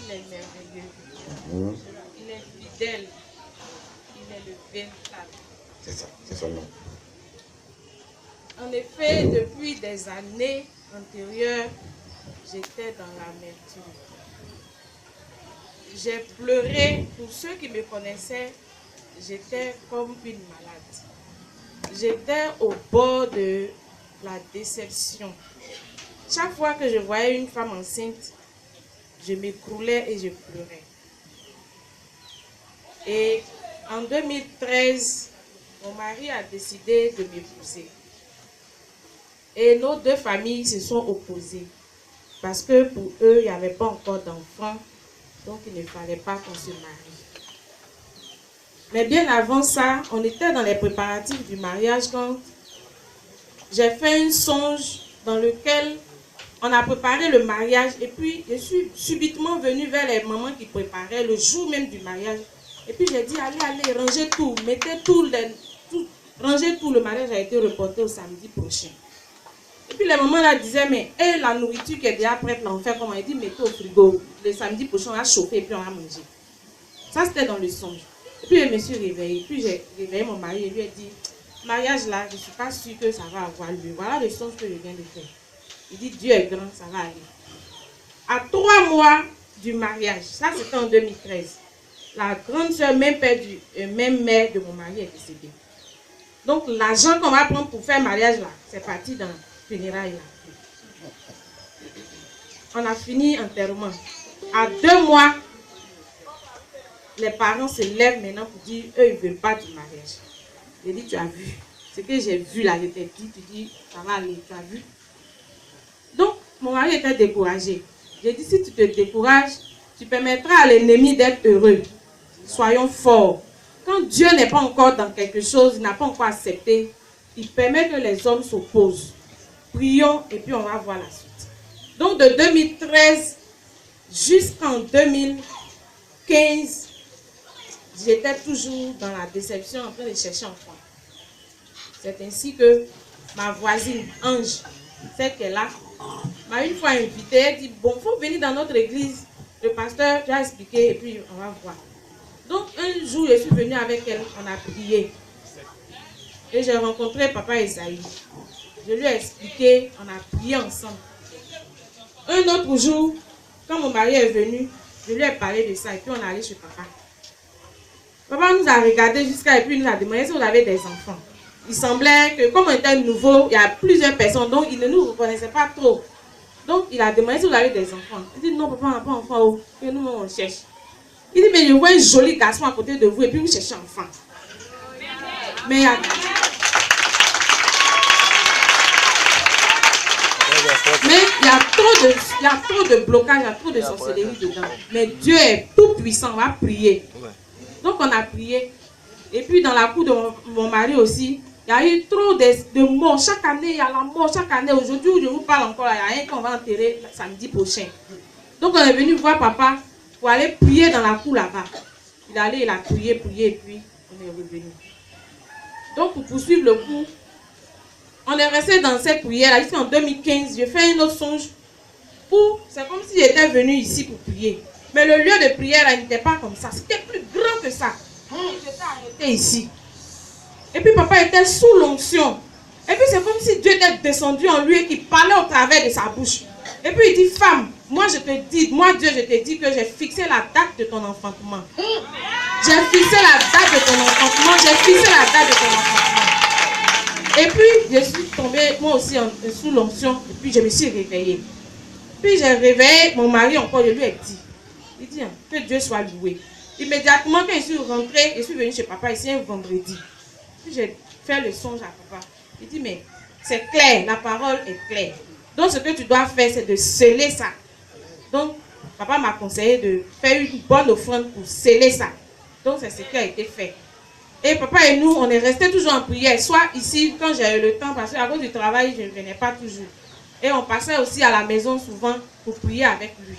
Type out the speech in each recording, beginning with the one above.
il est merveilleux. Il est fidèle. Il est le véritable. C'est ça, c'est son nom. En effet, depuis des années antérieures, j'étais dans l'amertume. J'ai pleuré. Pour ceux qui me connaissaient, j'étais comme une malade. J'étais au bord de la déception. Chaque fois que je voyais une femme enceinte, je m'écroulais et je pleurais. Et en 2013, mon mari a décidé de m'épouser. Et nos deux familles se sont opposées. Parce que pour eux, il n'y avait pas encore d'enfants. Donc, il ne fallait pas qu'on se marie. Mais bien avant ça, on était dans les préparatifs du mariage quand j'ai fait un songe dans lequel on a préparé le mariage. Et puis, je suis subitement venue vers les mamans qui préparaient le jour même du mariage. Et puis, j'ai dit, allez, rangez tout. Mettez tout. Rangez tout. Le mariage a été reporté au samedi prochain. Et puis, les mamans là disaient, mais la nourriture qui est déjà prête, là, on fait comment? Elle dit, mettez au frigo. Le samedi prochain, on va chauffer et puis on va manger. Ça, c'était dans le songe. Et puis, je me suis réveillée. Puis, j'ai réveillé mon mari et lui ai dit, mariage là, je ne suis pas sûre que ça va avoir lieu. Voilà le songe que je viens de faire. Il dit, Dieu est grand, ça va aller. À 3 mois du mariage, ça c'était en 2013, la grande soeur, même mère de mon mari est décédée. Donc, l'argent qu'on va prendre pour faire le mariage là, c'est parti dans le funérailles là. On a fini enterrement. À 2 mois, les parents se lèvent maintenant pour dire, eux, ils ne veulent pas du mariage. J'ai dit, tu as vu. Ce que j'ai vu là, je t'ai dit, tu dis, ça va aller, tu as vu. Donc, mon mari était découragé. J'ai dit, si tu te décourages, tu permettras à l'ennemi d'être heureux. Soyons forts. Quand Dieu n'est pas encore dans quelque chose, il n'a pas encore accepté, il permet que les hommes s'opposent. Prions et puis on va voir la suite. Donc, de 2013 jusqu'en 2015, j'étais toujours dans la déception en train de chercher un enfant. C'est ainsi que ma voisine, Ange, celle qui est là, m'a une fois invitée. Elle dit, bon, il faut venir dans notre église. Le pasteur va expliquer et puis on va voir. Donc, un jour, je suis venue avec elle, on a prié. Et j'ai rencontré papa Esaïe. Je lui ai expliqué, on a prié ensemble. Un autre jour, quand mon mari est venu, je lui ai parlé de ça et puis on est allé chez papa. Papa nous a regardé jusqu'à et puis il nous a demandé si on avait des enfants. Il semblait que comme on était nouveau, il y a plusieurs personnes, donc il ne nous reconnaissait pas trop. Donc il a demandé si vous avez des enfants. Il dit non, papa, on n'a pas d'enfants, que nous on cherche. Il dit mais je vois un joli garçon à côté de vous et puis vous cherchez un enfant. Mais il y a trop de blocages, il y a trop de sorcellerie dedans. Mais Dieu est tout puissant, on va prier. Donc on a prié. Et puis dans la cour de mon mari aussi, il y a eu trop de morts. Chaque année, il y a la mort. Chaque année, aujourd'hui où je vous parle encore, il y a un qu'on va enterrer samedi prochain. Donc on est venu voir papa pour aller prier dans la cour là-bas. Il est allé, il a prié, et puis on est revenu. Donc pour poursuivre le cours, on est resté dans cette prière-là. Ici en 2015, j'ai fait un autre songe où c'est comme si j'étais venu ici pour prier. Mais le lieu de prière là n'était pas comme ça. C'était plus grand que ça. J'étais arrêté ici. Et puis papa était sous l'onction. Et puis c'est comme si Dieu était descendu en lui et qu'il parlait au travers de sa bouche. Et puis il dit, femme, moi Dieu, je te dis que j'ai fixé la date de ton enfantement. J'ai fixé la date de ton enfantement. J'ai fixé la date de ton enfantement. Et puis je suis tombée, moi aussi, sous l'onction. Et puis je me suis réveillée. Puis j'ai réveillé mon mari encore, je lui ai dit. Il dit, que Dieu soit loué. Immédiatement, quand je suis rentrée, je suis venue chez papa ici un vendredi. Puis j'ai fait le songe à papa. Il dit, mais c'est clair, la parole est claire. Donc, ce que tu dois faire, c'est de sceller ça. Donc, papa m'a conseillé de faire une bonne offrande pour sceller ça. Donc, c'est ce qui a été fait. Et papa et nous, on est restés toujours en prière. Soit ici, quand j'ai eu le temps, parce qu'à cause du travail, je ne venais pas toujours. Et on passait aussi à la maison souvent pour prier avec lui.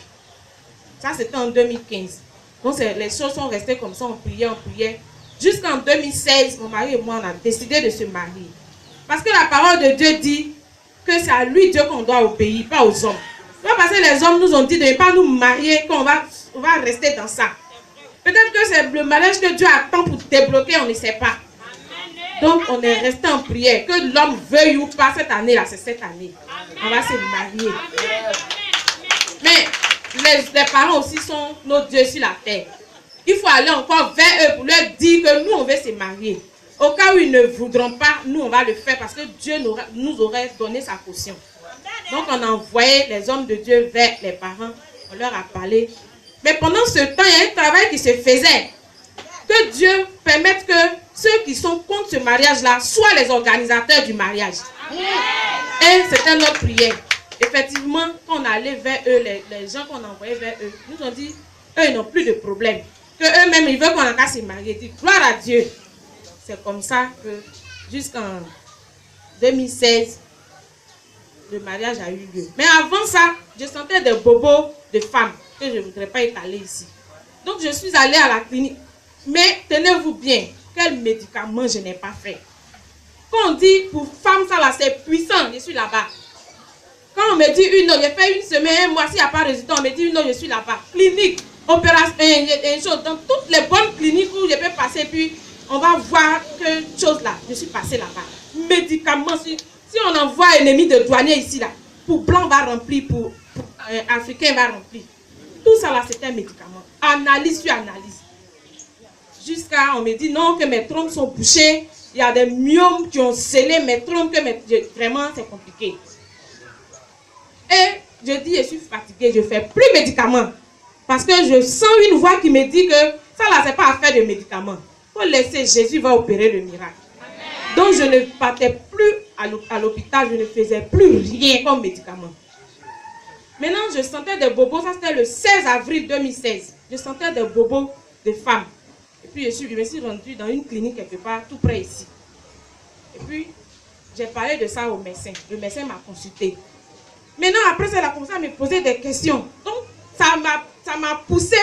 Ça, c'était en 2015. Donc, les choses sont restées comme ça, on priait. Jusqu'en 2016, mon mari et moi, on a décidé de se marier. Parce que la parole de Dieu dit que c'est à lui, Dieu, qu'on doit obéir, pas aux hommes. Parce que les hommes nous ont dit de ne pas nous marier, qu'on va on va rester dans ça. Peut-être que c'est le mariage que Dieu attend pour débloquer, on ne sait pas. Donc, on est resté en prière. Que l'homme veuille ou pas, cette année-là, c'est cette année. On va se marier. Mais les parents aussi sont nos dieux sur la terre. Il faut aller encore vers eux pour leur dire que nous, on veut se marier. Au cas où ils ne voudront pas, nous, on va le faire parce que Dieu nous aurait donné sa caution. Donc, on a envoyé les hommes de Dieu vers les parents. On leur a parlé. Mais pendant ce temps, il y a un travail qui se faisait. Que Dieu permette que ceux qui sont contre ce mariage-là soient les organisateurs du mariage. Et c'était notre prière. Effectivement, quand on allait vers eux, les gens qu'on envoyait vers eux, nous ont dit, eux, ils n'ont plus de problème. Que eux-mêmes, ils veulent qu'on en casse se marier. Ils disent, gloire à Dieu. C'est comme ça que jusqu'en 2016, le mariage a eu lieu. Mais avant ça, je sentais des bobos de femmes que je ne voudrais pas étaler ici. Donc, je suis allée à la clinique. Mais tenez-vous bien, quel médicament je n'ai pas fait. Quand on dit pour femme, ça là, c'est puissant, je suis là-bas. Quand on me dit une autre, j'ai fait une semaine, un mois, s'il n'y a pas de résultat, on me dit une autre, je suis là-bas. Clinique, opération, une chose, dans toutes les bonnes cliniques où je peux passer, puis on va voir que chose là, je suis passée là-bas. Médicaments, si on envoie un ennemi de douanier ici, là, pour blanc va remplir, pour africain va remplir. Tout ça là, c'est un médicament. Analyse sur analyse. Jusqu'à, on me dit non, que mes trompes sont bouchées. Il y a des myomes qui ont scellé mes trompes, vraiment, c'est compliqué. Et je dis, je suis fatiguée, je ne fais plus de médicaments. Parce que je sens une voix qui me dit que ça là, c'est pas affaire de médicaments. Il faut laisser, Jésus va opérer le miracle. Amen. Donc je ne partais plus à l'hôpital, je ne faisais plus rien comme médicament. Maintenant, je sentais des bobos, ça c'était le 16 avril 2016. Je sentais des bobos de femmes. Et puis je me suis rendue dans une clinique quelque part, tout près ici. Et puis, j'ai parlé de ça au médecin. Le médecin m'a consulté. Maintenant, après ça, il a commencé à me poser des questions. Donc, ça m'a poussé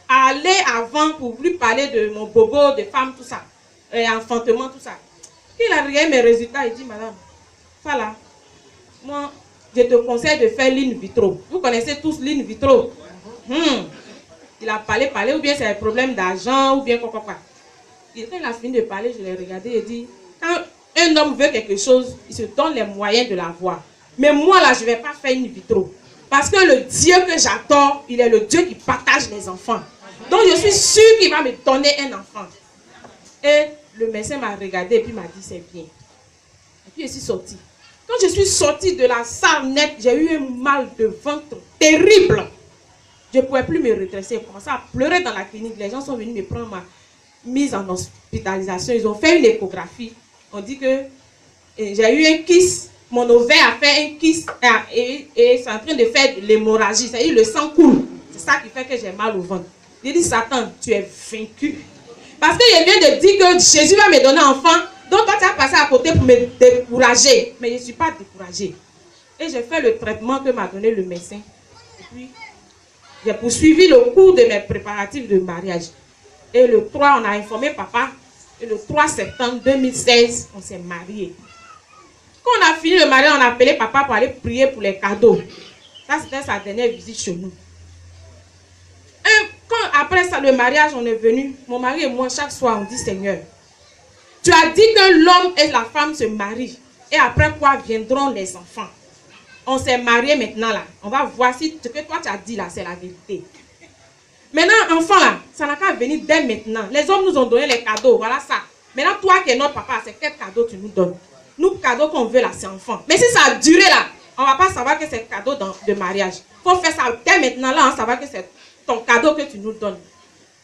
à aller avant pour lui parler de mon bobo, de femme, tout ça. Enfantement, tout ça. Il a regardé mes résultats, il dit, madame, ça là, moi, je te conseille de faire l'in vitro. Vous connaissez tous l'in vitro. Il a parlé, ou bien c'est un problème d'argent, ou bien quoi. Et quand il a fini de parler, je l'ai regardé et dit, quand un homme veut quelque chose, il se donne les moyens de l'avoir. Mais moi là, je ne vais pas faire in vitro. Parce que le Dieu que j'adore, il est le Dieu qui partage les enfants. Donc je suis sûre qu'il va me donner un enfant. Et le médecin m'a regardé et puis m'a dit, c'est bien. Et puis je suis sortie. Quand je suis sortie de la salle nette, j'ai eu un mal de ventre terrible. Je ne pouvais plus me redresser. J'ai commencé à pleurer dans la clinique. Les gens sont venus me prendre ma mise en hospitalisation. Ils ont fait une échographie. On dit que j'ai eu un kyste. Mon ovaire a fait un kyste et c'est en train de faire de l'hémorragie. C'est-à-dire le sang coule. C'est ça qui fait que j'ai mal au ventre. J'ai dit, Satan, tu es vaincu. Parce que je viens de dire que Jésus va me donner un enfant. Donc toi, tu as passé à côté pour me décourager. Mais je ne suis pas découragée. Et j'ai fait le traitement que m'a donné le médecin. Et puis, j'ai poursuivi le cours de mes préparatifs de mariage. Et le 3, on a informé papa. Et le 3 septembre 2016, on s'est mariés. Quand on a fini le mariage, on a appelé papa pour aller prier pour les cadeaux. Ça, c'était sa dernière visite chez nous. Et quand après ça, le mariage, on est venu, mon mari et moi, chaque soir, on dit, Seigneur, tu as dit que l'homme et la femme se marient. Et après quoi viendront les enfants. On s'est mariés maintenant là. On va voir si ce que toi tu as dit là, c'est la vérité. Maintenant, enfant là, ça n'a qu'à venir dès maintenant. Les hommes nous ont donné les cadeaux, voilà ça. Maintenant, toi qui es notre papa, c'est quel cadeau tu nous donnes? Nous, cadeau qu'on veut là, c'est enfant. Mais si ça a duré là, on ne va pas savoir que c'est cadeau de mariage. Il faut faire ça dès maintenant là, on va savoir que c'est ton cadeau que tu nous donnes.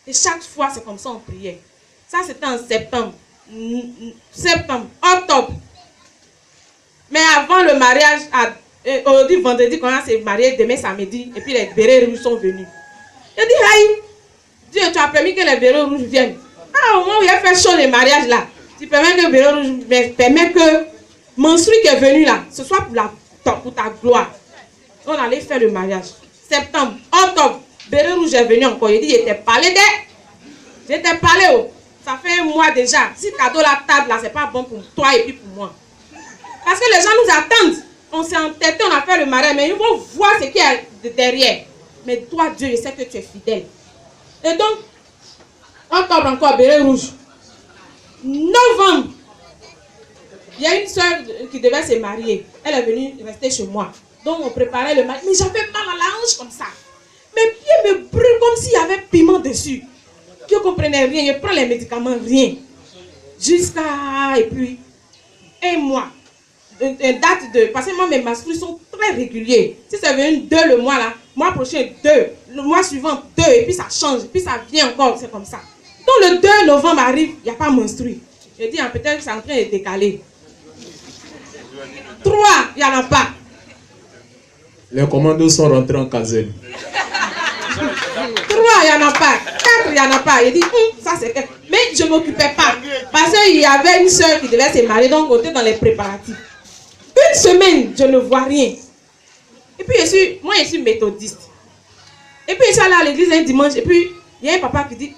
Et chaque fois, c'est comme ça on priait. Ça, c'était en septembre. Octobre. Mais avant le mariage, aujourd'hui, vendredi, quand on s'est marié, demain, samedi, et puis les bérets rouges sont venus. Je dis, aïe, Dieu, tu as permis que les bérets rouges viennent. Ah, au moment où il a fait chaud les mariages là, tu permets que les bérets rouges, permets que menstru qui est venu là, ce soit pour ta gloire. On allait faire le mariage. Septembre, octobre, béret rouge est venu encore. Il dit, j'étais parlé J'étais parlé, oh. Ça fait un mois déjà. Si cadeau la table là, c'est pas bon pour toi et puis pour moi. Parce que les gens nous attendent. On s'est entêté, on a fait le mariage, mais ils vont voir ce qu'il y a derrière. Mais toi, Dieu, je sais que tu es fidèle. Et donc, octobre encore, béret rouge. Novembre, il y a une soeur qui devait se marier. Elle est venue rester chez moi. Donc, on préparait le mariage. Mais j'avais mal à la hanche comme ça. Mes pieds me brûlent comme s'il y avait piment dessus. Je ne comprenais rien. Je prends les médicaments, rien. Jusqu'à, et puis, un mois. Une date de... Parce que moi, mes menstrues sont très réguliers. Si c'est venu 2 le mois là, mois prochain 2, le mois suivant 2, et puis ça change, et puis ça vient encore, c'est comme ça. Donc le 2 novembre arrive, il n'y a pas menstrué. Je dis, hein, peut-être que c'est en train de décaler. 3, il n'y en a pas. Les commandos sont rentrés en caserne. 3, il n'y en a pas. 4, il n'y en a pas. Il dit, ça c'est que... Mais je ne m'occupais pas. Parce qu'il y avait une soeur qui devait se marier, donc on était dans les préparatifs. Une semaine, je ne vois rien. Et puis, moi, je suis méthodiste. Et puis, je suis allée à l'église un dimanche. Et puis, il y a un papa qui dit,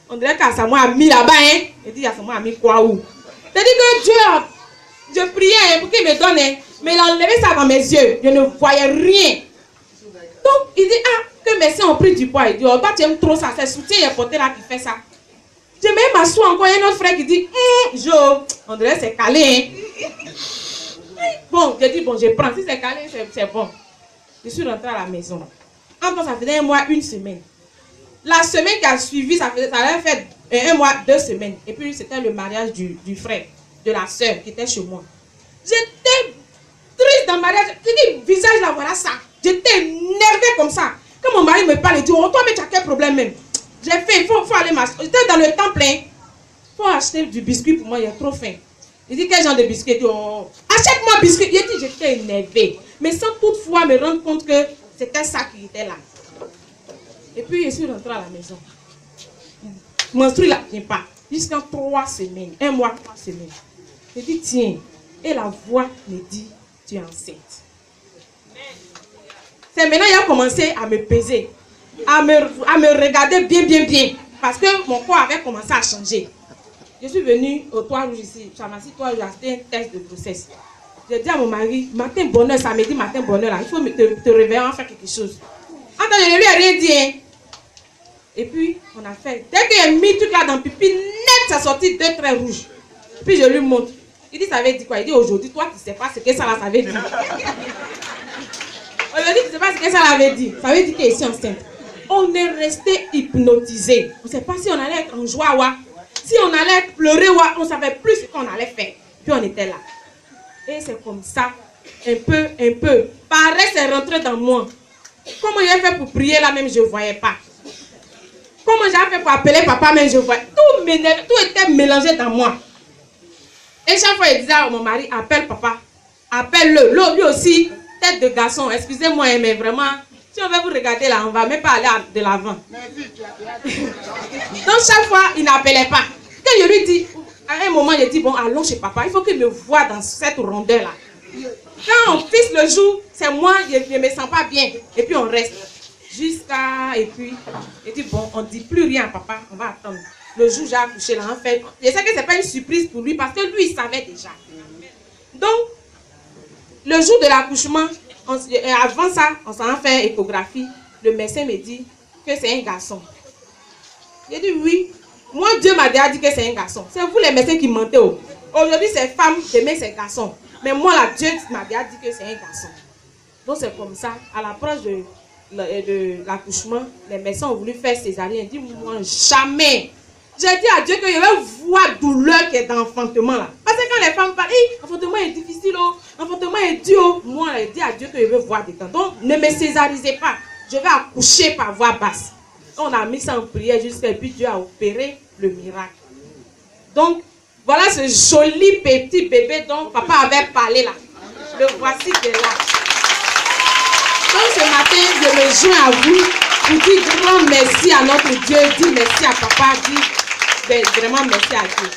on dirait qu'Assamoah a mis là-bas. Hein? Il dit, Assamoah a mis quoi où? C'est-à-dire que Dieu, je priais pour qu'il me donne. Hein? Mais il a enlevé ça dans mes yeux. Je ne voyais rien. Donc, il dit, que mes seins ont pris du poids. Il dit, oh, toi, tu aimes trop ça. C'est soutien et porté là qui fait ça. Je me m'assois encore. Il y a un autre frère qui dit, on dirait que c'est calé. Hein? Bon, j'ai dit, bon, je prends. Si c'est calé, c'est bon. Je suis rentrée à la maison. Encore, ça faisait 1 mois, 1 semaine. La semaine qui a suivi, ça avait fait 1 mois, 2 semaines. Et puis, c'était le mariage du frère, de la soeur qui était chez moi. J'étais triste dans le mariage. J'ai dit, visage là, voilà ça. J'étais énervée comme ça. Quand mon mari me parle, il dit, oh, toi, mais tu as quel problème même? J'ai fait, il faut aller m'acheter. J'étais dans le temps plein. Il faut acheter du biscuit pour moi, il y a trop faim. Il dit, quel genre de biscuit? Il dit, oh, achète-moi biscuit. Il dit, j'étais énervée. Mais sans toutefois me rendre compte que c'était ça qui était là. Et puis, je suis rentrée à la maison. Menstru, il ne vient pas. Jusqu'en 3 semaines. 1 mois, 3 semaines. Je dis, tiens. Et la voix me dit, tu es enceinte. C'est maintenant qu'il a commencé à me peser. À me regarder bien, bien, bien. Parce que mon corps avait commencé à changer. Je suis venue au toit rouge ici. Je suis toit rouge, j'ai acheté un test de grossesse. J'ai dit à mon mari, matin bonheur, samedi matin bonheur, là, il faut te réveiller, on faire quelque chose. Attends, je ne lui ai rien dit. Hein. Et puis, on a fait. Dès qu'il a mis tout là dans le pipi, net, ça sortit 2 traits rouges. Puis je lui montre. Il dit, ça veut dire quoi? Il dit, aujourd'hui, toi, tu ne sais pas ce que ça, là, ça veut dire. Aujourd'hui, tu ne sais pas ce que ça veut dire. Ça veut dire qu'elle est enceinte. On est resté hypnotisé. On ne sait pas si on allait être en joie, ouais. Si on allait pleurer, ouais. On ne savait plus ce qu'on allait faire. Puis on était là. Et c'est comme ça, un peu. Pareil, c'est rentré dans moi. Comment j'ai fait pour prier là même, je ne voyais pas. Comment j'ai fait pour appeler papa même, je voyais. Tout était mélangé dans moi. Et chaque fois, il disait à mon mari, appelle papa. Appelle-le. Lui aussi, tête de garçon. Excusez-moi, mais vraiment, si on veut vous regarder là, on ne va même pas aller de l'avant. Donc chaque fois, il n'appelait pas. Quand je lui dis, à un moment, il dit, bon, allons chez papa. Il faut qu'il me voie dans cette rondeur là. Quand on fixe le jour, c'est moi, je ne me sens pas bien. Et puis on reste. Jusqu'à, et puis, il dit, bon, on ne dit plus rien à papa, on va attendre. Le jour j'ai accouché là, en fait, je sais que ce n'est pas une surprise pour lui parce que lui, il savait déjà. Donc, le jour de l'accouchement, avant ça, on s'en a fait échographie. Le médecin me dit que c'est un garçon. J'ai dit oui. Moi, Dieu m'a déjà dit que c'est un garçon. C'est vous les médecins qui mentez. Aujourd'hui, c'est femme, demain, c'est garçon. Mais moi, là, Dieu m'a déjà dit que c'est un garçon. Donc, c'est comme ça. À l'approche de l'accouchement, les médecins ont voulu faire césarienne. Ils disent, moi, jamais. J'ai dit à Dieu que je vais voir douleur qui est dans l'enfantement là. Parce que quand les femmes parlent, l'enfantement est difficile, l'enfantement est dur. Moi, j'ai dit à Dieu que je veux voir des temps. Donc, ne me césarisez pas. Je vais accoucher par voie basse. On a mis ça en prière jusqu'à puis Dieu a opéré le miracle. Donc, voilà ce joli petit bébé dont papa avait parlé là. Le voici qui est là. Donc, ce matin, je me joins à vous pour dire grand merci à notre Dieu. Dis merci à papa. Dis vraiment merci à Dieu.